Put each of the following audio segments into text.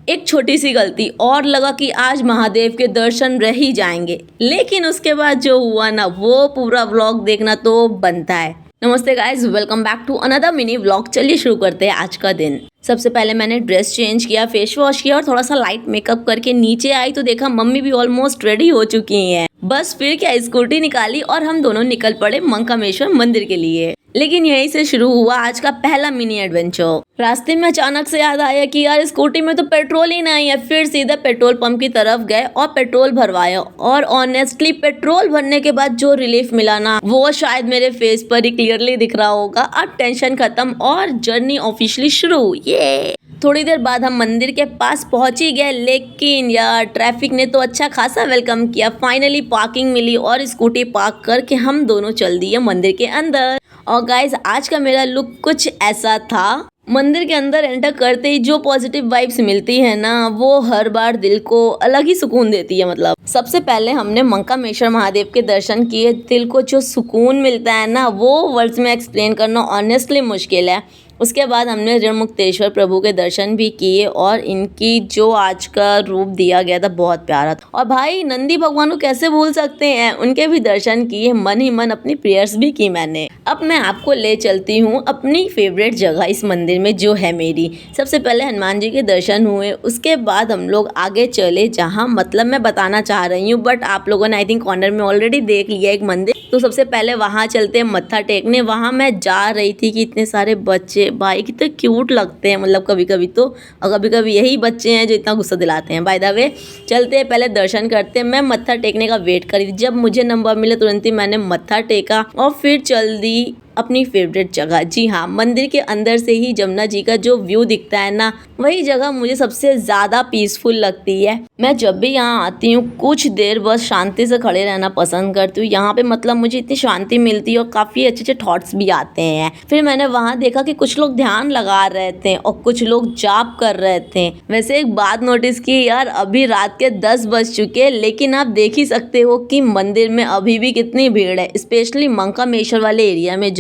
एक छोटी सी गलती और लगा कि आज महादेव के दर्शन रह ही जाएंगे, लेकिन उसके बाद जो हुआ ना वो पूरा व्लॉग देखना तो बनता है। नमस्ते guys, welcome back to another mini vlog. चलिए शुरू करते हैं आज का दिन। सबसे पहले मैंने ड्रेस चेंज किया, फेस वॉश किया और थोड़ा सा लाइट मेकअप करके नीचे आई तो देखा मम्मी भी ऑलमोस्ट रेडी हो चुकी हैं। बस फिर क्या, स्कूटी निकाली और हम दोनों निकल पड़े मंकामेश्वर मंदिर के लिए। लेकिन यहीं से शुरू हुआ आज का पहला मिनी एडवेंचर। रास्ते में अचानक से याद आया कि यार स्कूटी में तो पेट्रोल ही नहीं है। फिर सीधे पेट्रोल पंप की तरफ गए और पेट्रोल भरवाया, और ऑनेस्टली पेट्रोल भरने के बाद जो रिलीफ मिला ना वो शायद मेरे फेस पर ही क्लियरली दिख रहा होगा। अब टेंशन खत्म और जर्नी ऑफिशियली शुरू। ये थोड़ी देर बाद हम मंदिर के पास पहुंच ही गए, लेकिन यार ट्रैफिक ने तो अच्छा खासा वेलकम किया। फाइनली पार्किंग मिली और स्कूटी पार्क करके हम दोनों चल दिए मंदिर के अंदर। और गाइज आज का मेरा लुक कुछ ऐसा था। मंदिर के अंदर एंटर करते ही जो पॉजिटिव वाइब्स मिलती है ना वो हर बार दिल को अलग ही सुकून देती है। मतलब सबसे पहले हमने मंकामेश्वर महादेव के दर्शन किए। दिल को जो सुकून मिलता है ना वो वर्ड्स में एक्सप्लेन करना ऑनेस्टली मुश्किल है। उसके बाद हमने ऋणमुक्तेश्वर प्रभु के दर्शन भी किए और इनकी जो आज का रूप दिया गया था बहुत प्यारा था। और भाई नंदी भगवान को कैसे भूल सकते हैं, उनके भी दर्शन किए, मन ही मन अपनी प्रेयर्स भी की मैंने। अब मैं आपको ले चलती हूँ अपनी फेवरेट जगह इस मंदिर में जो है मेरी। सबसे पहले हनुमान जी के दर्शन हुए, उसके बाद हम लोग आगे चले जहाँ मतलब मैं बताना चाह रही हूँ बट आप लोगों ने आई थिंक कॉर्नर में ऑलरेडी देख लिया एक मंदिर। तो सबसे पहले वहाँ चलते हैं मत्था टेकने। वहाँ मैं जा रही थी कि इतने सारे बच्चे भाई कितने क्यूट लगते हैं। मतलब कभी कभी तो, और कभी कभी यही बच्चे हैं जो इतना गुस्सा दिलाते हैं। बाय द वे चलते हैं, पहले दर्शन करते हैं। मैं मत्था टेकने का वेट करी थी, जब मुझे नंबर मिले तुरंत ही मैंने मत्था टेका और फिर चल दी अपनी फेवरेट जगह। जी हाँ, मंदिर के अंदर से ही जमुना जी का जो व्यू दिखता है ना वही जगह मुझे सबसे ज़्यादा पीसफुल लगती है। मैं जब भी यहाँ आती हूँ कुछ देर बस शांति से खड़े रहना पसंद करती हूँ। यहाँ पे मतलब मुझे इतनी शांति मिलती है और काफ़ी अच्छे अच्छे थॉट्स भी आते हैं। फिर मैंने वहाँ देखा कि कुछ लोग ध्यान लगा रहे थे और कुछ लोग जाप कर रहे थे। वैसे एक बात नोटिस की यार, अभी रात के 10 बज चुके, लेकिन आप देख ही सकते हो कि मंदिर में अभी भी कितनी भीड़ है। स्पेशली मंकामेश्वर वाले एरिया में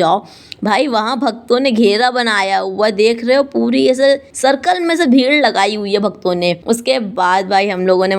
भाई, वहाँ भक्तों ने घेरा बनाया हुआ, देख रहे हो, पूरी ऐसे सर्कल में से भीड़ लगाई हुई है भक्तों ने। उसके बाद भाई हम लोगों ने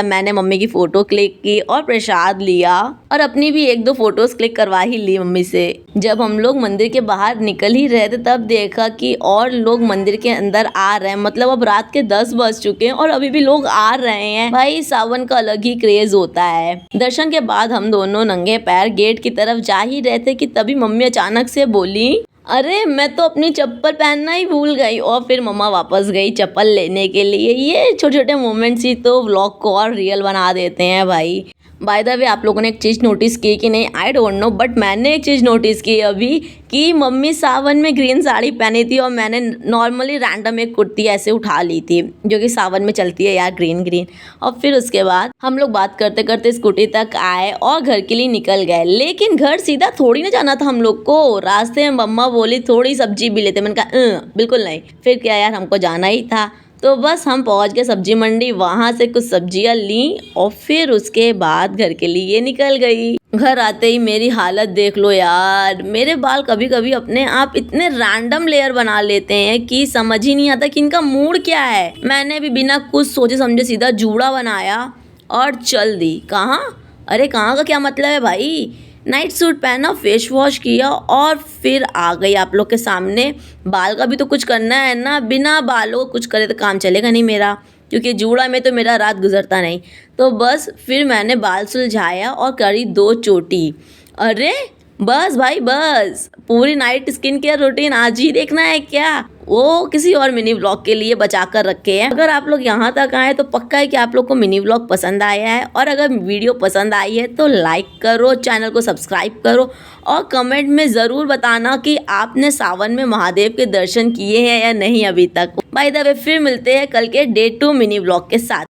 मैंने मम्मी की फोटो क्लिक की और प्रसाद लिया और अपनी भी 1-2 फोटोज क्लिक करवा ही ली मम्मी से। जब हम लोग मंदिर के बाहर निकल ही रहे थे तब देखा कि और लोग मंदिर के अंदर आ रहे हैं। मतलब अब रात के 10 बज चुके हैं और अभी भी लोग आ रहे हैं। भाई सावन का अलग ही क्रेज होता है। दर्शन के बाद हम दोनों नंगे पैर गेट की तरफ जा ही रहे थे कि तभी मम्मी अचानक से बोली, अरे मैं तो अपनी चप्पल पहनना ही भूल गई। और फिर मम्मा वापस गई चप्पल लेने के लिए। ये छोटे छोटे मोमेंट्स ही तो व्लॉग को और रियल बना देते हैं भाई। बाय द वे आप लोगों ने एक चीज़ नोटिस की कि नहीं आई डोंट नो, बट मैंने एक चीज़ नोटिस की अभी कि मम्मी सावन में ग्रीन साड़ी पहनी थी और मैंने नॉर्मली रैंडम एक कुर्ती ऐसे उठा ली थी जो कि सावन में चलती है यार, ग्रीन ग्रीन। और फिर उसके बाद हम लोग बात करते करते स्कूटी तक आए और घर के लिए निकल गए। लेकिन घर सीधा थोड़ी ना जाना था हम लोग को। रास्ते में मम्मा बोली थोड़ी सब्जी भी लेते। मैंने कहा बिल्कुल नहीं। फिर क्या यार, हमको जाना ही था तो बस हम पहुंच गए सब्जी मंडी। वहाँ से कुछ सब्जियाँ ली और फिर उसके बाद घर के लिए निकल गई। घर आते ही मेरी हालत देख लो यार। मेरे बाल कभी कभी अपने आप इतने रैंडम लेयर बना लेते हैं कि समझ ही नहीं आता कि इनका मूड क्या है। मैंने भी बिना कुछ सोचे समझे सीधा जूड़ा बनाया और चल दी। कहाँ? अरे कहाँ का क्या मतलब है भाई। नाइट सूट पहना, फेस वॉश किया और फिर आ गई आप लोग के सामने। बाल का भी तो कुछ करना है ना, बिना बालों को कुछ करे तो काम चलेगा नहीं मेरा, क्योंकि जूड़ा में तो मेरा रात गुजरता नहीं। तो बस फिर मैंने बाल सुलझाया और करी 2 चोटी। अरे बस भाई बस, पूरी नाइट स्किन केयर रूटीन आज ही देखना है क्या? वो किसी और मिनी व्लॉग के लिए बचा कर रखे हैं। अगर आप लोग यहाँ तक आए तो पक्का है कि आप लोग को मिनी व्लॉग पसंद आया है। और अगर वीडियो पसंद आई है तो लाइक करो, चैनल को सब्सक्राइब करो और कमेंट में ज़रूर बताना कि आपने सावन में महादेव के दर्शन किए हैं या नहीं अभी तक। बाय द वे फिर मिलते हैं कल के डे 2 मिनी व्लॉग के साथ।